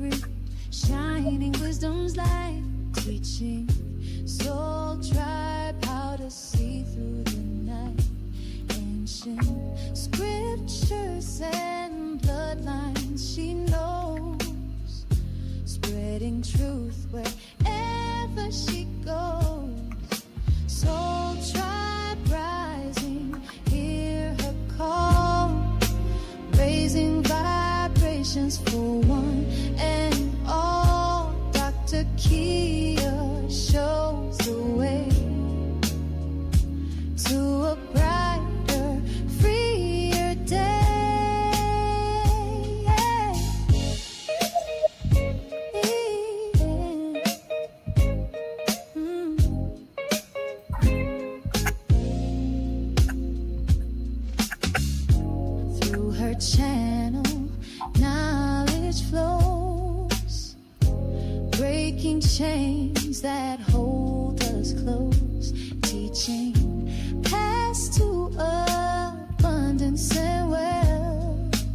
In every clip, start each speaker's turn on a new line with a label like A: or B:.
A: free, shining wisdom's light, teaching soul tribe how to see through the night. Ancient scriptures and bloodlines she knows, spreading truth wherever she goes. Soul tribe rising, hear her call, raising vibrations for one and all. Dr. Kia shows the way to a brighter, freer day. Through her channel, knowledge flows, breaking chains that hold us close, teaching paths to abundance and wealth,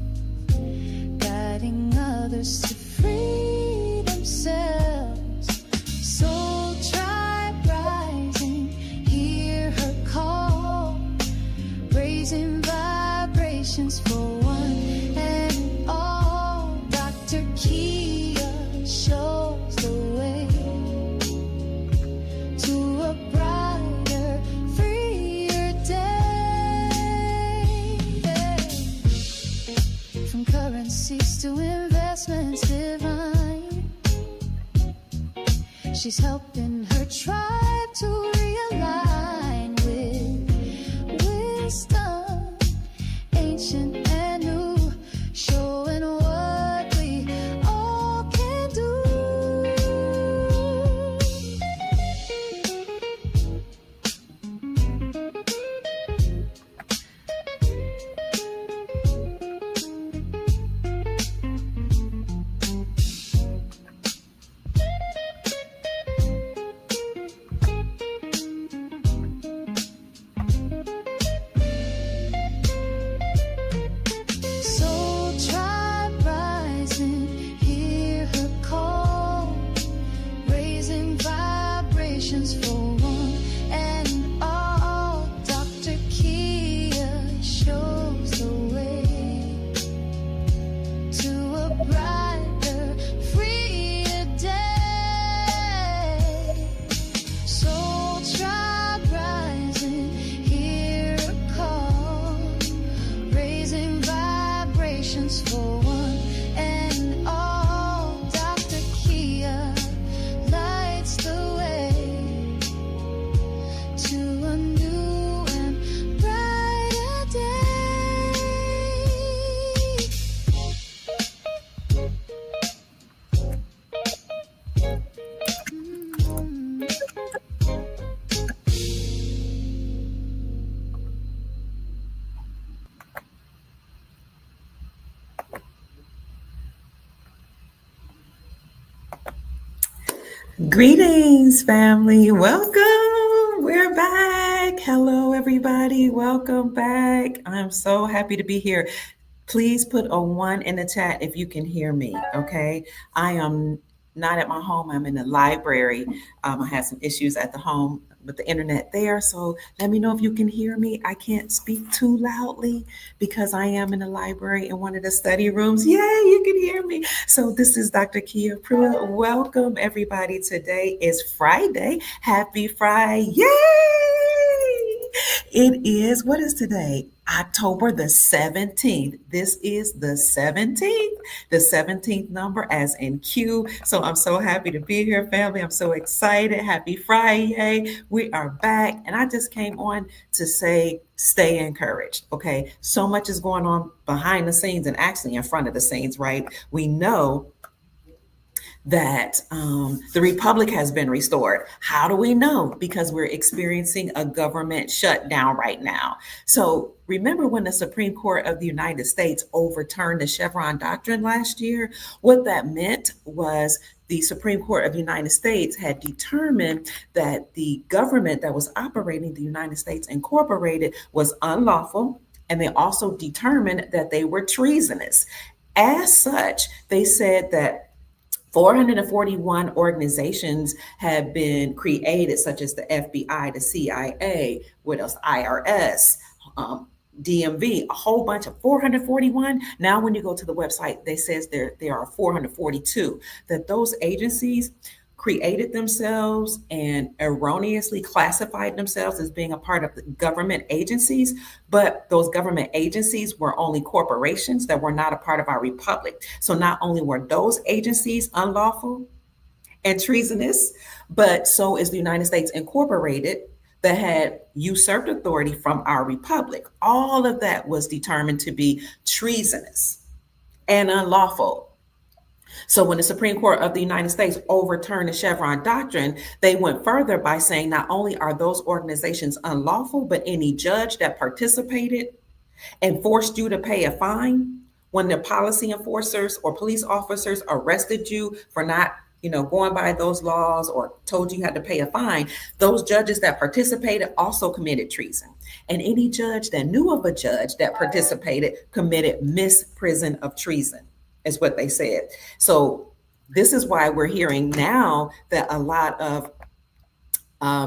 A: guiding others to free themselves. Soul tribe rising, hear her call, raising vibrations for one and all. Dr. Kia shows the way to a brighter, freer day. From currencies to investments divine, she's helping her tribe to realign with wisdom, ancient and new, showing what we all can do. Soul tribe rising, hear her call, raising vibrations for one and all. Dr. Kia shows the way to a brighter, freer day. Soul tribe rising, hear her call, raising vibrations for one and all. Dr. Kia lights the way to a new and brighter day.
B: Greetings, family. Welcome. We're back. Hello, everybody. Welcome back. I'm so happy to be here. Please put a 1 in the chat if you can hear me, okay? I am not at my home. I'm in the library. I had some issues at the home with the internet there, so let me know if you can hear me. I can't speak too loudly because I am in the library in one of the study rooms. Yay, you can hear me. So this is Dr. Kia Pruitt. Welcome, everybody. Today is Friday. Happy Friday. Yay! It is, what is today? October the 17th. This is the 17th number as in Q. So I'm so happy to be here, family. I'm so excited. Happy Friday. We are back. And I just came on to say, stay encouraged. Okay. So much is going on behind the scenes and actually in front of the scenes, right? We know that the republic has been restored. How do we know? Because we're experiencing a government shutdown right now. So remember when the Supreme Court of the United States overturned the Chevron doctrine last year? What that meant was the Supreme Court of the United States had determined that the government that was operating the United States Incorporated was unlawful, and they also determined that they were treasonous. As such, they said that 441 organizations have been created, such as the FBI, the CIA, what else? IRS, um, DMV, a whole bunch of 441. Now, when you go to the website, they says there are 442. That those agencies created themselves and erroneously classified themselves as being a part of the government agencies, but those government agencies were only corporations that were not a part of our republic. So not only were those agencies unlawful and treasonous, but so is the United States Incorporated that had usurped authority from our republic. All of that was determined to be treasonous and unlawful. So when the Supreme Court of the United States overturned the Chevron doctrine, they went further by saying not only are those organizations unlawful, but any judge that participated and forced you to pay a fine when the policy enforcers or police officers arrested you for not going by those laws or told you had to pay a fine, those judges that participated also committed treason. And any judge that knew of a judge that participated committed misprision of treason, is what they said. So this is why we're hearing now that a lot of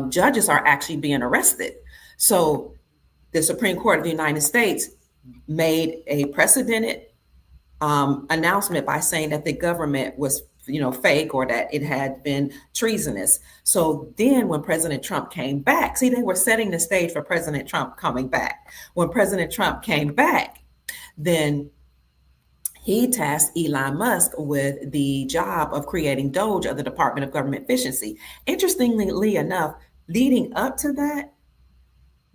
B: judges are actually being arrested. So the Supreme Court of the United States made a precedented announcement by saying that the government was fake, or that it had been treasonous. So then when President Trump came back, see, they were setting the stage for President Trump coming back. When President Trump came back, then he tasked Elon Musk with the job of creating DOGE, of the Department of Government Efficiency. Interestingly enough, leading up to that,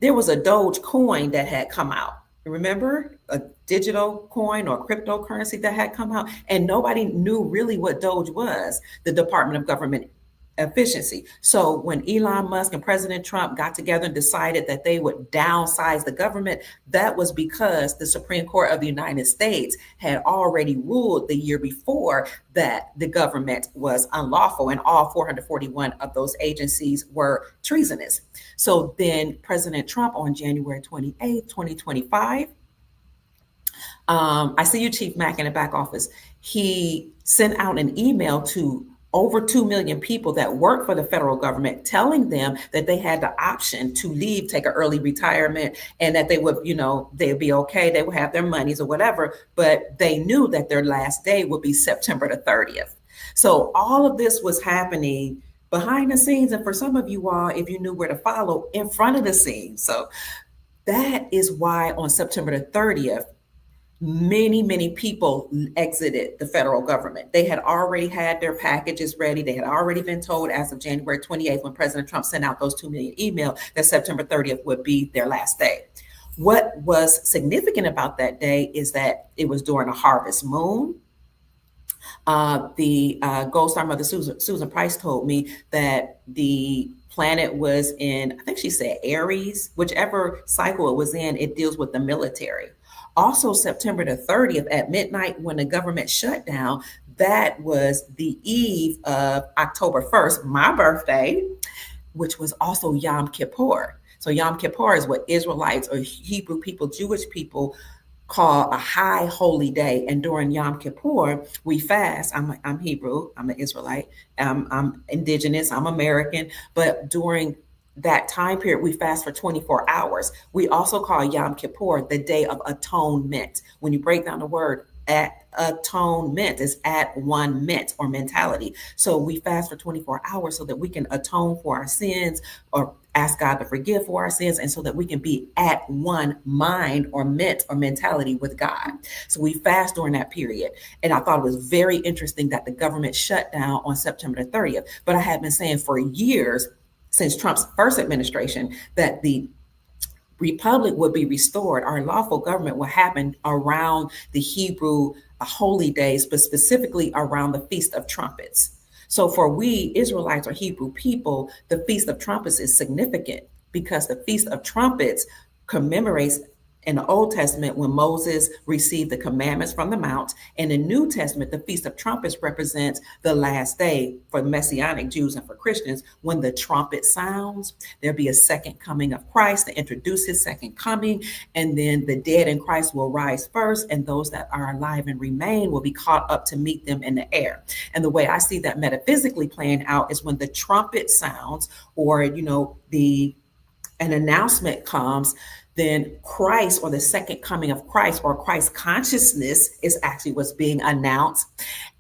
B: there was a Doge coin that had come out. Remember, a digital coin or cryptocurrency that had come out, and nobody knew really what Doge was, the Department of Government Efficiency. So when Elon Musk and President Trump got together and decided that they would downsize the government, that was because the Supreme Court of the United States had already ruled the year before that the government was unlawful, and all 441 of those agencies were treasonous. So then President Trump on January 28th, 2025, I see you, Chief Mack, in the back office. He sent out an email to over 2 million people that work for the federal government, telling them that they had the option to leave, take an early retirement, and that they would, they'd be okay. They would have their monies or whatever, but they knew that their last day would be September the 30th. So all of this was happening behind the scenes. And for some of you all, if you knew where to follow, in front of the scenes. So that is why on September the 30th, many people exited the federal government. They had already had their packages ready. They had already been told as of January 28th, when President Trump sent out those 2 million emails, that September 30th would be their last day. What was significant about that day is that it was during a harvest moon. The Gold Star mother, Susan Price, told me that the planet was in, I think she said Aries, whichever cycle it was in, it deals with the military. Also, September the 30th at midnight, when the government shut down, that was the eve of October 1st, my birthday, which was also Yom Kippur. So Yom Kippur is what Israelites or Hebrew people, Jewish people, call a high holy day. And during Yom Kippur, we fast. I'm Hebrew, I'm an Israelite, I'm indigenous, I'm American, but during that time period, we fast for 24 hours. We also call Yom Kippur the Day of Atonement. When you break down the word at atonement, is at one ment or mentality. So we fast for 24 hours so that we can atone for our sins, or ask God to forgive for our sins, and so that we can be at one mind or ment or mentality with God. So we fast during that period. And I thought it was very interesting that the government shut down on September the 30th. But I had been saying for years, since Trump's first administration, that the republic would be restored. Our lawful government will happen around the Hebrew holy days, but specifically around the Feast of Trumpets. So for we Israelites or Hebrew people, the Feast of Trumpets is significant because the Feast of Trumpets commemorates in the Old Testament when Moses received the commandments from the Mount. In the New Testament, the Feast of Trumpets represents the last day for Messianic Jews and for Christians. When the trumpet sounds, there'll be a second coming of Christ to introduce his second coming. And then the dead in Christ will rise first, and those that are alive and remain will be caught up to meet them in the air. And the way I see that metaphysically playing out is when the trumpet sounds, or, an announcement comes, then Christ, or the second coming of Christ, or Christ consciousness, is actually what's being announced.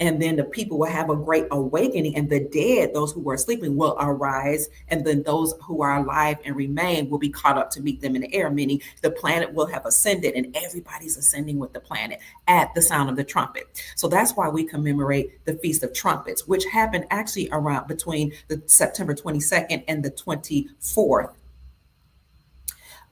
B: And then the people will have a great awakening, and the dead, those who were sleeping, will arise. And then those who are alive and remain will be caught up to meet them in the air, meaning the planet will have ascended, and everybody's ascending with the planet at the sound of the trumpet. So that's why we commemorate the Feast of Trumpets, which happened actually around between the September 22nd and the 24th.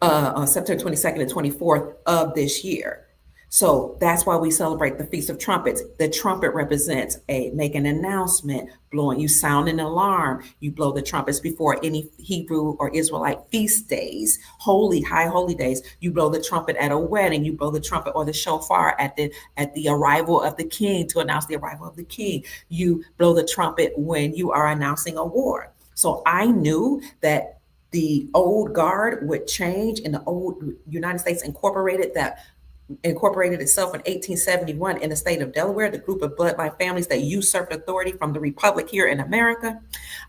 B: On September 22nd and 24th of this year. So that's why we celebrate the Feast of Trumpets. The trumpet represents make an announcement, blowing, you sound an alarm, you blow the trumpets before any Hebrew or Israelite feast days, high holy days. You blow the trumpet at a wedding, you blow the trumpet or the shofar at the arrival of the king, to announce the arrival of the king. You blow the trumpet when you are announcing a war. So I knew that the old guard would change, and the old United States incorporated itself in 1871 in the state of Delaware, the group of bloodline families that usurped authority from the Republic here in America.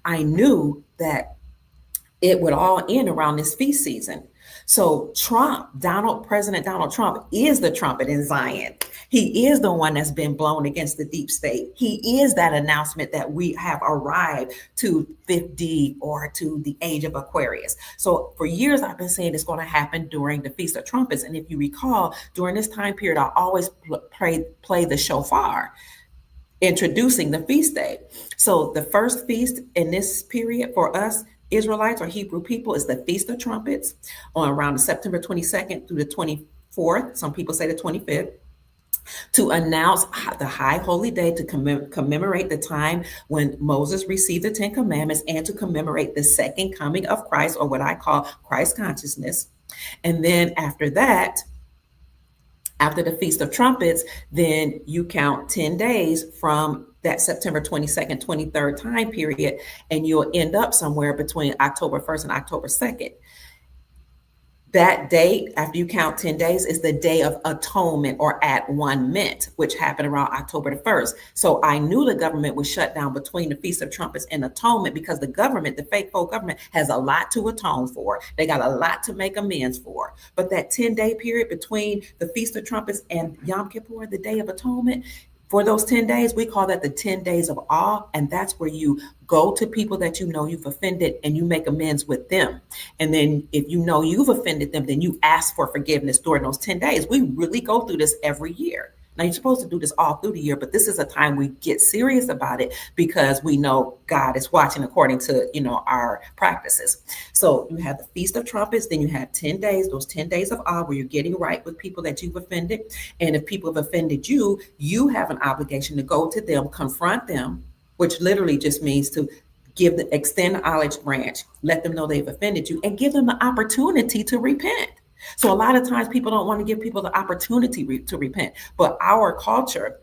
B: I knew that it would all end around this feast season. So President Donald Trump is the trumpet in Zion. He is the one that's been blown against the deep state. He is that announcement that we have arrived to 50, or to the age of Aquarius. So for years, I've been saying it's going to happen during the Feast of Trumpets. And if you recall, during this time period, I always play the shofar, introducing the feast day. So the first feast in this period for us Israelites or Hebrew people is the Feast of Trumpets on around September 22nd through the 24th. Some people say the 25th. To announce the high holy day, to commemorate the time when Moses received the Ten Commandments, and to commemorate the second coming of Christ, or what I call Christ consciousness. And then after that, after the Feast of Trumpets, then you count 10 days from that September 22nd, 23rd time period, and you'll end up somewhere between October 1st and October 2nd. That date, after you count 10 days, is the Day of Atonement, or At One Mint, which happened around October the 1st. So I knew the government was shut down between the Feast of Trumpets and Atonement, because the government, the fake folk government, has a lot to atone for. They got a lot to make amends for. But that 10-day period between the Feast of Trumpets and Yom Kippur, the Day of Atonement, for those 10 days, we call that the 10 days of awe. And that's where you go to people that you know you've offended, and you make amends with them. And then if you know you've offended them, then you ask for forgiveness during those 10 days. We really go through this every year. Now, you're supposed to do this all through the year, but this is a time we get serious about it, because we know God is watching according to, our practices. So you have the Feast of Trumpets, then you have 10 days, those 10 days of awe, where you're getting right with people that you've offended. And if people have offended you, you have an obligation to go to them, confront them, which literally just means to extend the olive branch, let them know they've offended you, and give them the opportunity to repent. So a lot of times people don't want to give people the opportunity to repent, but our culture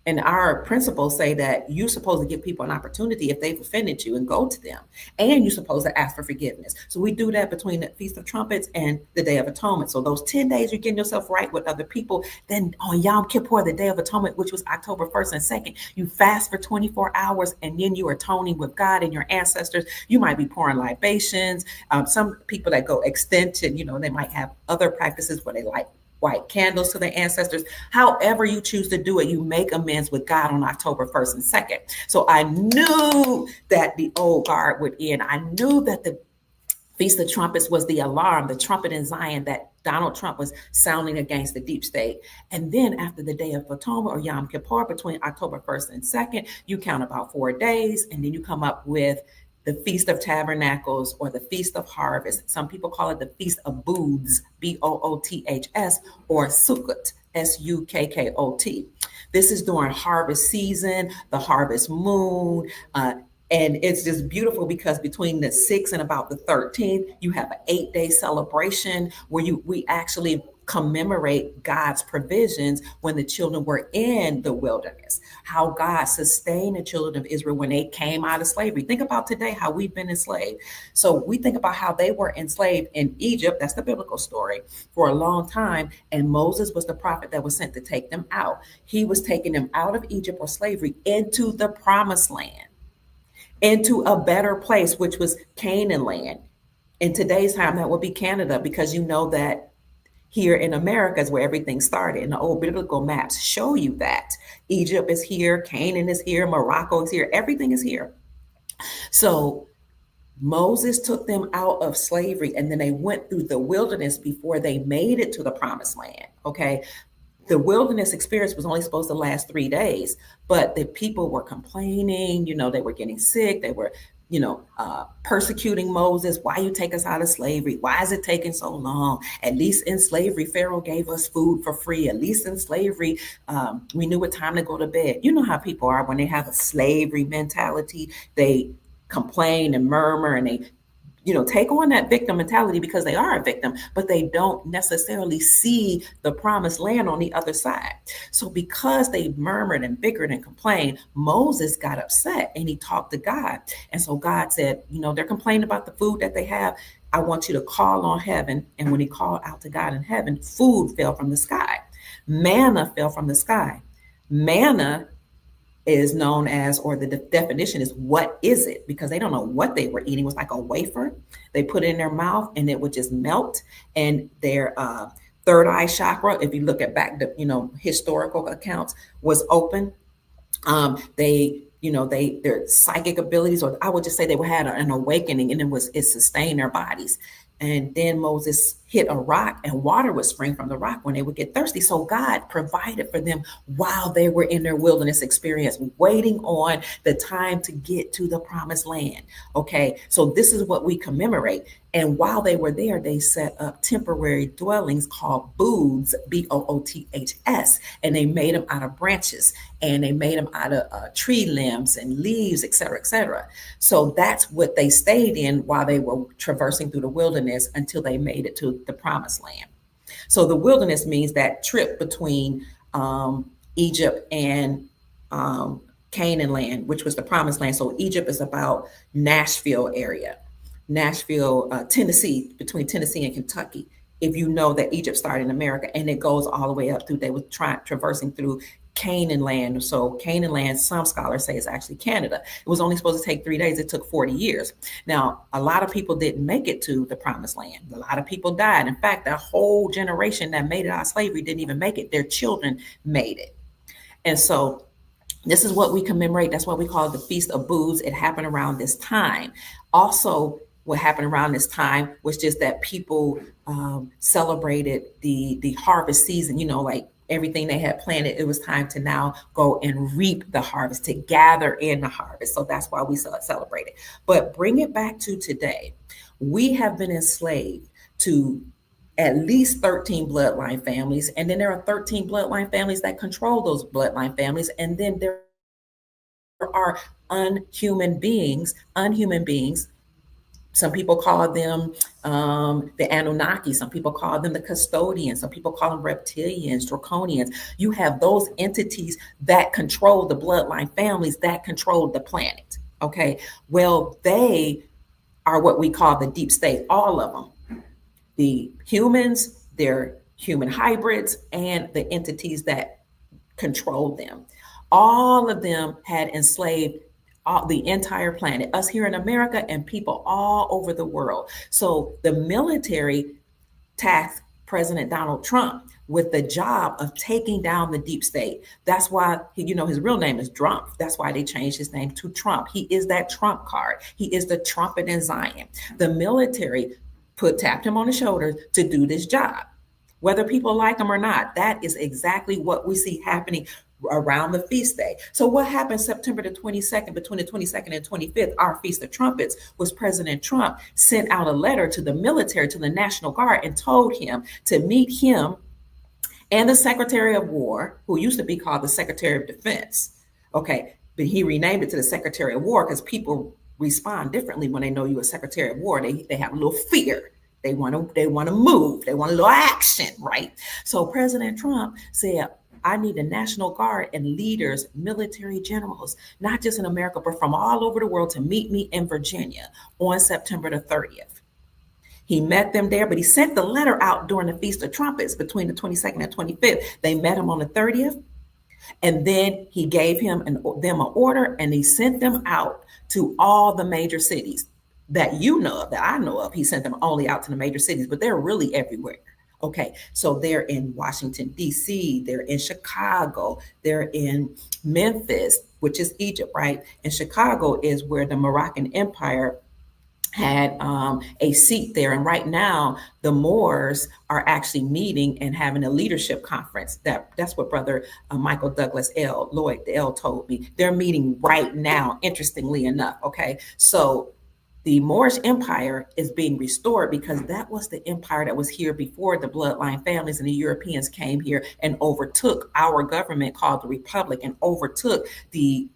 B: and our principles say that you're supposed to give people an opportunity if they've offended you, and go to them, and you're supposed to ask for forgiveness. So we do that between the Feast of Trumpets and the Day of Atonement. So those 10 days, you're getting yourself right with other people. Then on Yom Kippur, the Day of Atonement, which was October 1st and 2nd, you fast for 24 hours, and then you are atoning with God and your ancestors. You might be pouring libations. Some people that go extension, they might have other practices where they light white candles to their ancestors. However you choose to do it, you make amends with God on October 1st and 2nd. So I knew that the old guard would end. I knew that the Feast of Trumpets was the alarm, the trumpet in Zion that Donald Trump was sounding against the deep state. And then after the Day of Atonement, or Yom Kippur, between October 1st and 2nd, you count about 4 days, and then you come up with the Feast of Tabernacles, or the Feast of Harvest. Some people call it the Feast of Booths, Booths, or Sukkot, Sukkot. This is during harvest season, the harvest moon, and it's just beautiful, because between the 6th and about the 13th, you have an 8-day celebration where we actually commemorate God's provisions when the children were in the wilderness, how God sustained the children of Israel when they came out of slavery. Think about today how we've been enslaved. So we think about how they were enslaved in Egypt. That's the biblical story for a long time. And Moses was the prophet that was sent to take them out. He was taking them out of Egypt or slavery into the promised land, into a better place, which was Canaan land. In today's time, that would be Canada, because you know that here in America is where everything started. And the old biblical maps show you that. Egypt is here, Canaan is here, Morocco is here, everything is here. So Moses took them out of slavery, and then they went through the wilderness before they made it to the promised land. Okay. The wilderness experience was only supposed to last 3 days, but the people were complaining, they were getting sick. They were, persecuting Moses. Why you take us out of slavery? Why is it taking so long? At least in slavery, Pharaoh gave us food for free. At least in slavery, we knew what time to go to bed. You know how people are when they have a slavery mentality. They complain and murmur, and they take on that victim mentality because they are a victim, but they don't necessarily see the promised land on the other side. So because they murmured and bickered and complained, Moses got upset and he talked to God. And so God said, they're complaining about the food that they have. I want you to call on heaven. And when he called out to God in heaven, food fell from the sky. Manna fell from the sky. Manna is known as, or the definition is, what is it? Because they don't know what they were eating. It was like a wafer. They put it in their mouth and it would just melt. And their third eye chakra, if you look at back the historical accounts, was open. Their psychic abilities, or I would just say they had an awakening, and it sustained their bodies. And then Moses hit a rock, and water would spring from the rock when they would get thirsty. So God provided for them while they were in their wilderness experience, waiting on the time to get to the promised land. Okay, so this is what we commemorate. And while they were there, they set up temporary dwellings called booths, Booths, and they made them out of branches, and they made them out of tree limbs and leaves, et cetera, et cetera. So that's what they stayed in while they were traversing through the wilderness until they made it to the promised land. So the wilderness means that trip between Egypt and Canaan land, which was the promised land. So Egypt is about Nashville area. Nashville, Tennessee, between Tennessee and Kentucky. If you know that Egypt started in America, and it goes all the way up through, they were traversing through Canaan land. So Canaan land, some scholars say, is actually Canada. It was only supposed to take 3 days. It took 40 years. Now, a lot of people didn't make it to the promised land. A lot of people died. In fact, that whole generation that made it out of slavery didn't even make it. Their children made it. And so this is what we commemorate. That's what we call it the Feast of Booths. It happened around this time. Also, what happened around this time was just that people celebrated the harvest season, like everything they had planted. It was time to now go and reap the harvest, to gather in the harvest. So that's why we celebrate it. But bring it back to today. We have been enslaved to at least 13 bloodline families. And then there are 13 bloodline families that control those bloodline families. And then there are unhuman beings. Some people call them the Anunnaki. Some people call them the custodians. Some people call them reptilians, draconians. You have those entities that control the bloodline families, that control the planet. Okay. Well, they are what we call the deep state, all of them. The humans, their human hybrids, and the entities that control them. All of them had enslaved the entire planet, us here in America, and people all over the world. So the military tasked President Donald Trump with the job of taking down the deep state. That's why, his real name is Trump. That's why they changed his name to Trump. He is that Trump card. He is the trumpet in Zion. The military tapped him on the shoulder to do this job. Whether people like him or not, that is exactly what we see happening around the feast day. So what happened September the 22nd, between the 22nd and 25th, our Feast of Trumpets, was President Trump sent out a letter to the military, to the National Guard, and told him to meet him and the Secretary of War, who used to be called the Secretary of Defense. Okay, but he renamed it to the Secretary of War because people respond differently when they know you're a Secretary of War. They have a little fear. They want to move. They want a little action, right? So President Trump said, I need a National Guard and leaders, military generals, not just in America, but from all over the world to meet me in Virginia on September the 30th. He met them there, but he sent the letter out during the Feast of Trumpets between the 22nd and 25th. They met him on the 30th. And then he gave them an order, and he sent them out to all the major cities that you know of, that I know of. He sent them only out to the major cities, but they're really everywhere. Okay, so they're in Washington, D.C., they're in Chicago, they're in Memphis, which is Egypt, right? And Chicago is where the Moroccan Empire had a seat there. And right now, the Moors are actually meeting and having a leadership conference. That's what Brother Michael Douglas L. Lloyd L. told me. They're meeting right now, interestingly enough. Okay, so the Moorish Empire is being restored because that was the empire that was here before the bloodline families and the Europeans came here and overtook our government called the Republic and overtook the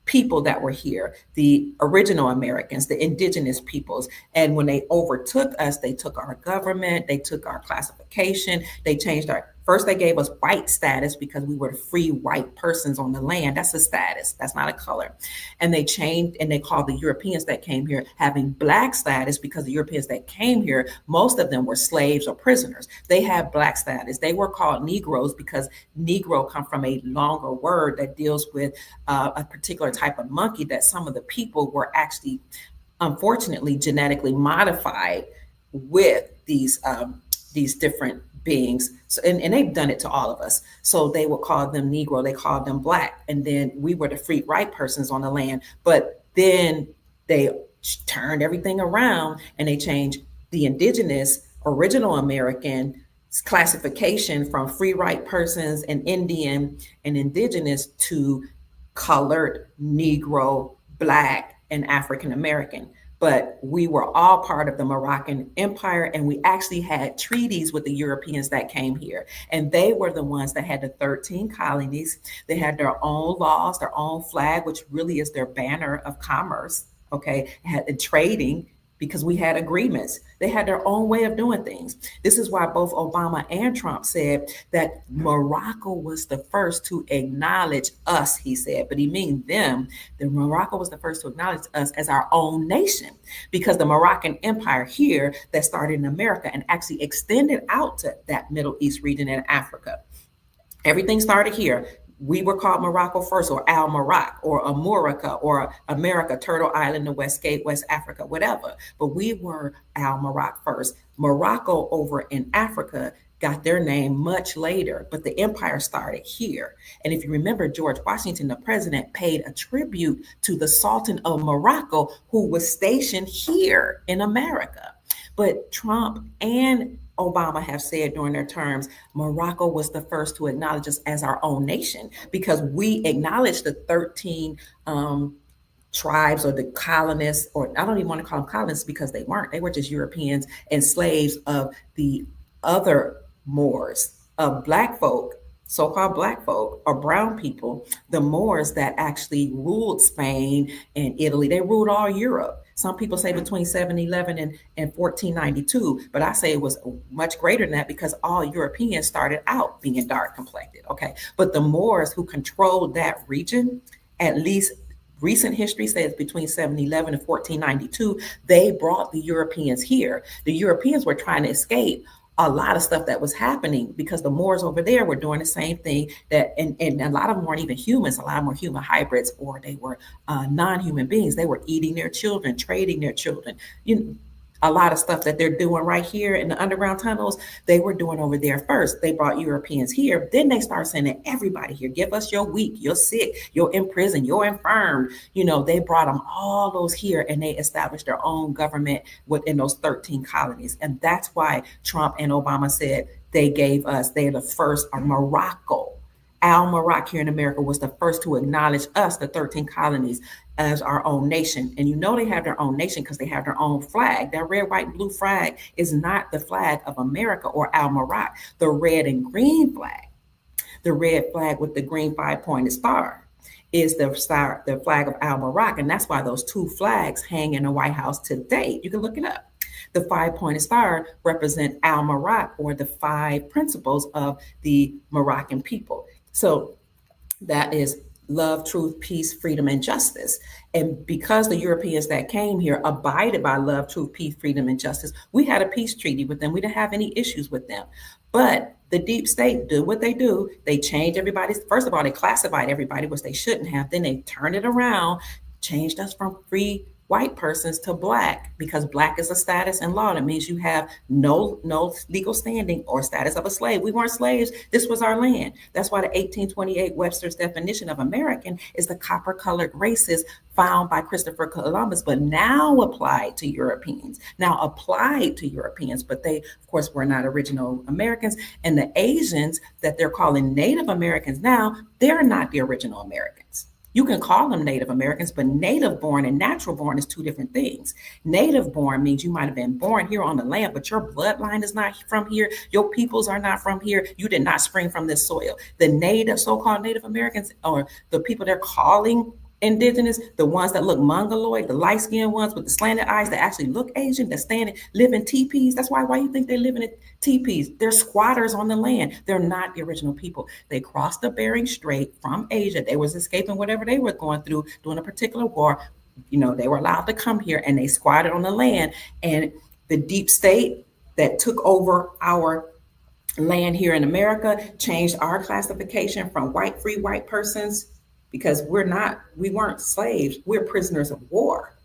B: people that were here, the original Americans, the indigenous peoples. And when they overtook us, they took our government, they took our classification, they changed first they gave us white status because we were free white persons on the land. That's a status, that's not a color. And they changed and they called the Europeans that came here having black status because the Europeans that came here, most of them were slaves or prisoners. They had black status. They were called Negroes because Negro come from a longer word that deals with a particular type of monkey that some of the people were actually, unfortunately, genetically modified with these different beings. So, and they've done it to all of us. So they would call them Negro, they called them black. And then we were the free white persons on the land. But then they turned everything around and they changed the indigenous, original American classification from free white persons and Indian and indigenous to colored, Negro, black, and African American. But we were all part of the Moroccan Empire, and we actually had treaties with the Europeans that came here. And they were the ones that had the 13 colonies. They had their own laws, their own flag, which really is their banner of commerce, okay, and trading, because we had agreements. They had their own way of doing things. This is why both Obama and Trump said that Morocco was the first to acknowledge us, he said, but he means them. The Morocco was the first to acknowledge us as our own nation, because the Moroccan Empire here that started in America and actually extended out to that Middle East region and Africa. Everything started here. We were called Morocco first, or Al Morocco, or Amurica, or America, Turtle Island, the West Cape, West Africa, whatever. But we were Al Morocco first. Morocco over in Africa got their name much later, but the empire started here. And if you remember, George Washington, the president, paid a tribute to the Sultan of Morocco, who was stationed here in America. But Trump and Obama have said during their terms, Morocco was the first to acknowledge us as our own nation, because we acknowledged the 13 tribes or the colonists, or I don't even want to call them colonists because they weren't. They were just Europeans and slaves of the other Moors, of black folk, so-called black folk or brown people, the Moors that actually ruled Spain and Italy. They ruled all Europe. Some people say between 711 and 1492, but I say it was much greater than that because all Europeans started out being dark complected. Okay, but the Moors who controlled that region, at least recent history says between 711 and 1492, they brought the Europeans here. The Europeans were trying to escape a lot of stuff that was happening because the Moors over there were doing the same thing that, and a lot of them weren't even humans. A lot of them were human hybrids, or they were non-human beings. They were eating their children, trading their children. A lot of stuff that they're doing right here in the underground tunnels, they were doing over there first. They brought Europeans here. Then they start sending everybody here. Give us your weak, you're sick, you're in prison, you're infirm. They brought them all those here, and they established their own government within those 13 colonies. And that's why Trump and Obama said they're the first, or Morocco. Al Morocco here in America was the first to acknowledge us, the 13 colonies, as our own nation. And they have their own nation because they have their own flag. That red, white, and blue flag is not the flag of America or Al Morocco. The red and green flag, the red flag with the green 5-pointed star, is the flag of Al Morocco. And that's why those two flags hang in the White House today. You can look it up. The five-pointed star represent Al Marak, or the five principles of the Moroccan people. So that is love, truth, peace, freedom, and justice. And because the Europeans that came here abided by love, truth, peace, freedom, and justice, we had a peace treaty with them. We didn't have any issues with them. But the deep state do what they do. They change everybody's, first of all, they classified everybody, which they shouldn't have. Then they turned it around, changed us from free white persons to black, because black is a status in law. That means you have no legal standing or status of a slave. We weren't slaves. This was our land. That's why the 1828 Webster's definition of American is the copper colored races found by Christopher Columbus, but now applied to Europeans. But they, of course, were not original Americans. And the Asians that they're calling Native Americans now, they're not the original Americans. You can call them Native Americans, but native born and natural born is two different things. Native born means you might have been born here on the land, but your bloodline is not from here. Your peoples are not from here. You did not spring from this soil. The native, so-called Native Americans, or the people they're calling indigenous, the ones that look mongoloid, the light-skinned ones with the slanted eyes that actually look Asian, that live in teepees. That's why you think they live in teepees. They're squatters on the land. They're not the original people. They crossed the Bering Strait from Asia. They was escaping whatever they were going through during a particular war. They were allowed to come here, and they squatted on the land. And the deep state that took over our land here in America changed our classification from free white persons, because we weren't slaves. We're prisoners of war.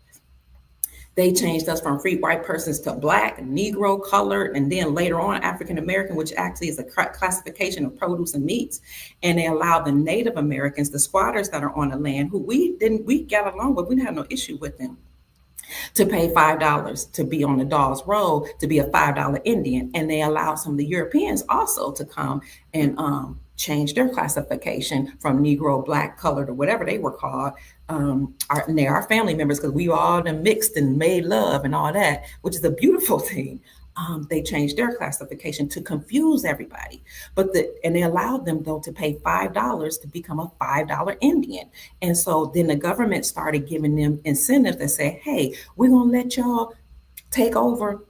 B: They changed us from free white persons to black, Negro, colored, and then later on African American, which actually is a classification of produce and meats. And they allowed the Native Americans, the squatters that are on the land, who we got along with, we didn't have no issue with them, to pay $5 to be on the Dawes Road, to be a $5 Indian. And they allowed some of the Europeans also to come and change their classification from Negro, black, colored, or whatever they were called. And they're our family members, because we all done mixed and made love and all that, which is a beautiful thing. They changed their classification to confuse everybody. And they allowed them, though, to pay $5 to become a $5 Indian. And so then the government started giving them incentives that say, hey, we're going to let y'all take over,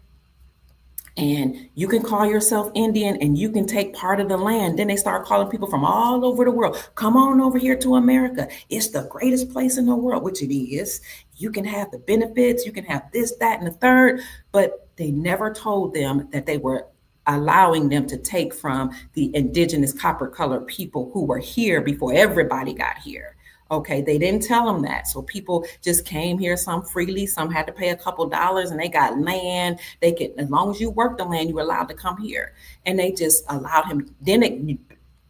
B: and you can call yourself Indian, and you can take part of the land. Then they start calling people from all over the world, come on over here to America. It's the greatest place in the world, which it is. You can have the benefits, you can have this, that, and the third. But they never told them that they were allowing them to take from the indigenous copper colored people who were here before everybody got here. Okay, they didn't tell them that. So people just came here, some freely, some had to pay a couple dollars, and they got land. They could, as long as you worked the land, you were allowed to come here. And they just allowed him. Then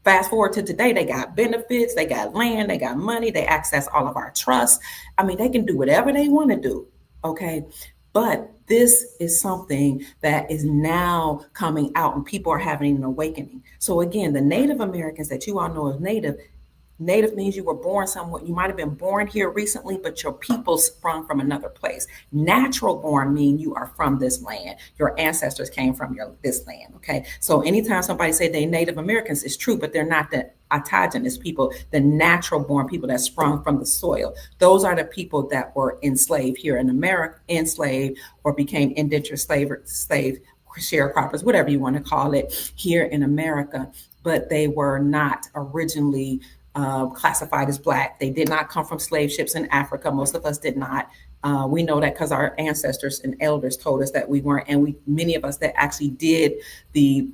B: fast forward to today, they got benefits, they got land, they got money, they access all of our trusts. I mean, they can do whatever they want to do. Okay. But this is something that is now coming out, and people are having an awakening. So again, the Native Americans that you all know as Native means you were born somewhere. You might have been born here recently, but your people sprung from another place. Natural born mean you are from this land. Your ancestors came from this land. Okay. So anytime somebody say they Native Americans, it's true, but they're not the autogenous people, the natural born people that sprung from the soil. Those are the people that were enslaved here in America, enslaved or became indentured slave, sharecroppers, whatever you want to call it, here in America. But they were not originally classified as black. They did not come from slave ships in Africa. Most of us did not. We know that because our ancestors and elders told us that we weren't, and many of us that actually did the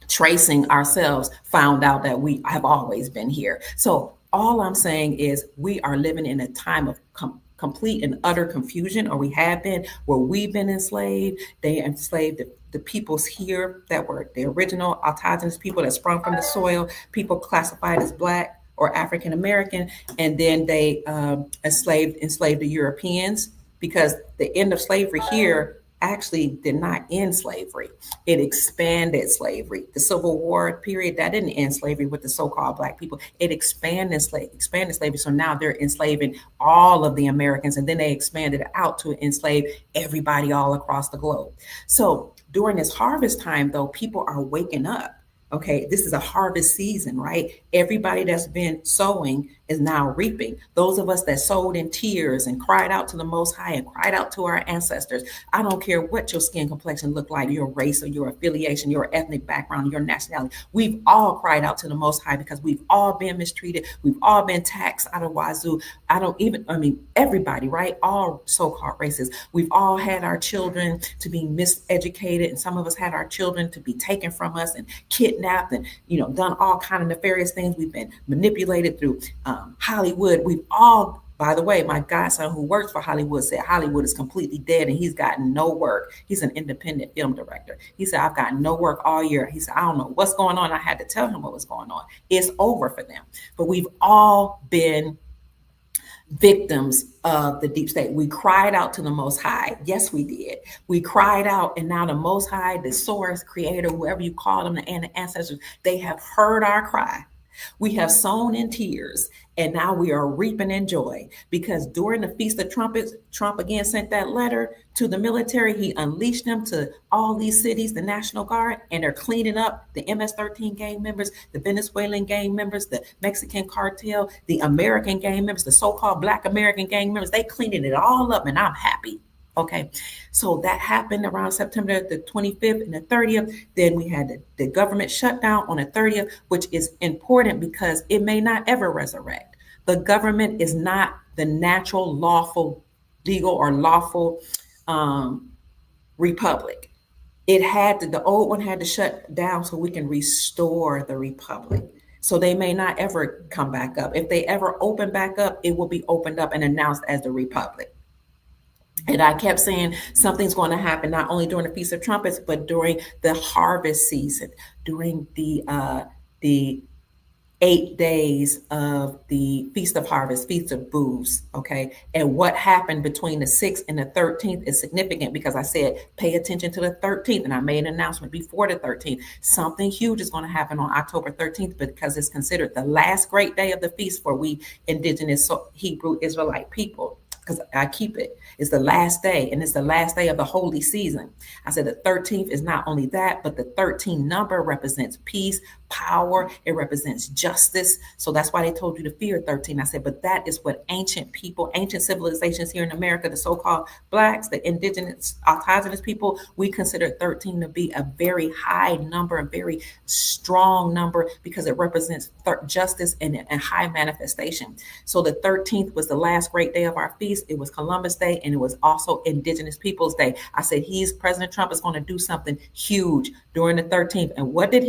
B: tracing ourselves found out that we have always been here. So all I'm saying is we are living in a time of complete and utter confusion, or we have been, where we've been enslaved. They enslaved the peoples here that were the original autogenous people that sprung from the soil, people classified as black or African American, and then they enslaved the Europeans, because the end of slavery here actually did not end slavery. It expanded slavery. The Civil War period, that didn't end slavery with the so-called black people. It expanded slavery. So now they're enslaving all of the Americans, and then they expanded it out to enslave everybody all across the globe. So during this harvest time, though, people are waking up. Okay, this is a harvest season, right? Everybody that's been sowing is now reaping. Those of us that sowed in tears and cried out to the Most High and cried out to our ancestors. I don't care what your skin complexion looked like, your race or your affiliation, your ethnic background, your nationality. We've all cried out to the Most High because we've all been mistreated. We've all been taxed out of wazoo. Everybody, right? All so-called races. We've all had our children to be miseducated, and some of us had our children to be taken from us and kidnapped and, done all kind of nefarious things. We've been manipulated through Hollywood. We've all, by the way, my godson who works for Hollywood said Hollywood is completely dead and he's gotten no work. He's an independent film director. He said, I've gotten no work all year. He said, I don't know what's going on. I had to tell him what was going on. It's over for them. But we've all been victims of the deep state. We cried out to the Most High. Yes, we did. We cried out, and now the Most High, the source, creator, whoever you call them, and the ancestors, they have heard our cry. We have sown in tears, and now we are reaping in joy, because during the Feast of Trumpets, Trump again sent that letter to the military. He unleashed them to all these cities, the National Guard, and they're cleaning up the MS-13 gang members, the Venezuelan gang members, the Mexican cartel, the American gang members, the so-called Black American gang members. They cleaning it all up, and I'm happy. Okay, so that happened around September the 25th and the 30th. Then we had the government shutdown on the 30th, which is important because it may not ever resurrect. The government is not the natural, lawful, legal, or lawful republic. The old one had to shut down so we can restore the republic. So they may not ever come back up. If they ever open back up, it will be opened up and announced as the republic. And I kept saying something's going to happen not only during the Feast of Trumpets, but during the harvest season, during the 8 days of the Feast of Harvest, Feast of Booths, okay? And what happened between the 6th and the 13th is significant, because I said, pay attention to the 13th, and I made an announcement before the 13th. Something huge is going to happen on October 13th, because it's considered the last great day of the feast for we indigenous Hebrew Israelite people, because I keep it. It's the last day, and it's the last day of the holy season. I said the 13th is not only that, but the 13 number represents peace, power. It represents justice. So that's why they told you to fear 13. I said, but that is what ancient people, ancient civilizations here in America, the so-called Blacks, the indigenous, autogenous people, we consider 13 to be a very high number, a very strong number, because it represents justice and high manifestation. So the 13th was the last great day of our feast. It was Columbus Day, and it was also Indigenous Peoples Day. I said, President Trump is going to do something huge during the 13th. And what did he